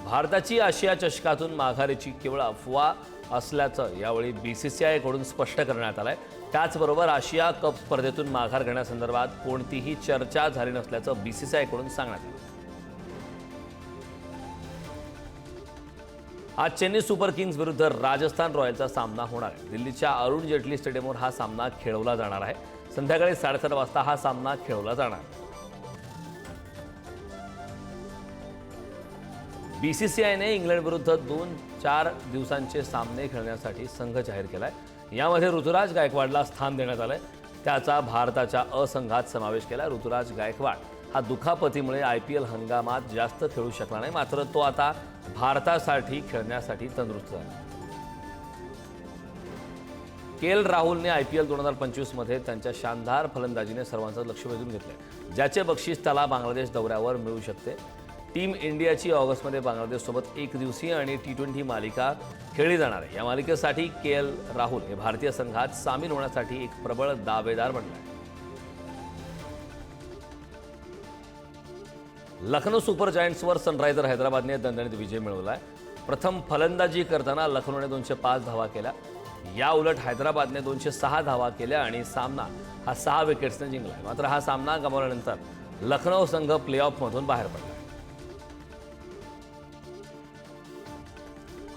भारताची आशिया चषकातून माघारीची केवळ अफवा असल्याचं यावेळी BCCI कडून स्पष्ट करण्यात आलंय। त्याचबरोबर आशिया कप स्पर्धेतून माघार घेण्यासंदर्भात कोणतीही चर्चा झाली नसल्याचं BCCI कडून सांगण्यात आलं। आज चेन्नई सुपर किंग्स विरुद्ध राजस्थान रॉयल्सचा सामना होणार आहे। दिल्लीच्या अरुण जेटली स्टेडियमवर हा सामना खेळवला जाणार आहे। संध्याकाळी 7:30 वाजता हा सामना खेळवला जाणार आहे। BCCIने इंग्लंड विरुद्ध 2-4 दिवसांचे सामने खेळण्यासाठी संघ जाहीर केलाय। यामध्ये ऋतुराज गायकवाडला स्थान देण्यात आलंय। त्याचा भारताच्या अ संघात समावेश केला। ऋतुराज गायकवाड हा दुखापतीमुळे IPL हंगामात जास्त खेळू शकला नाही, मात्र तो आता भारतासाठी खेळण्यासाठी तंदुरुस्त झाला। KL राहुलने IPL 2025 मध्ये त्यांच्या शानदार फलंदाजीने सर्वांचं लक्ष वेधून घेतलंय, ज्याचे बक्षीस त्याला बांगलादेश दौऱ्यावर मिळू शकते। टीम इंडियाची ऑगस्टमध्ये बांगलादेशसोबत एकदिवसीय आणि T20 मालिका खेळली जाणार आहे। या मालिकेसाठी KL राहुल हे भारतीय संघात सामील होण्यासाठी एक प्रबळ दावेदार बनले आहे। लखनौ सुपर जायंट्सवर सनरायझर हैदराबादने दणदणीत विजय मिळवलाय। प्रथम फलंदाजी करताना लखनौने 205 धावा केल्या। या उलट हैदराबादने 206 धावा केल्या आणि सामना हा 6 विकेट्सने जिंकला। मात्र हा सामना गमावल्यानंतर लखनौ संघ प्लेऑफमधून बाहेर पडला।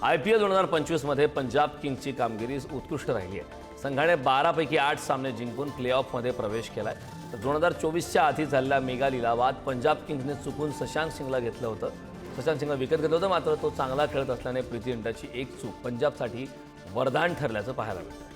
IPL 2025 मध्ये पंजाब किंग्सची कामगिरी उत्कृष्ट राहिली आहे। संघाने 12 पैकी 8 सामने जिंकून प्लेऑफमध्ये प्रवेश केलाय। 2024च्या आधी झालेल्या मेगा लिलावात पंजाब किंग्सने चुकून शशांक सिंगला घेतलं होतं। शशांक सिंगला विकेट घेतलं होतं, मात्र तो चांगला खेळत असल्याने प्रीती इंटाची एक चूक पंजाबसाठी वरदान ठरल्याचं पाहायला मिळतं।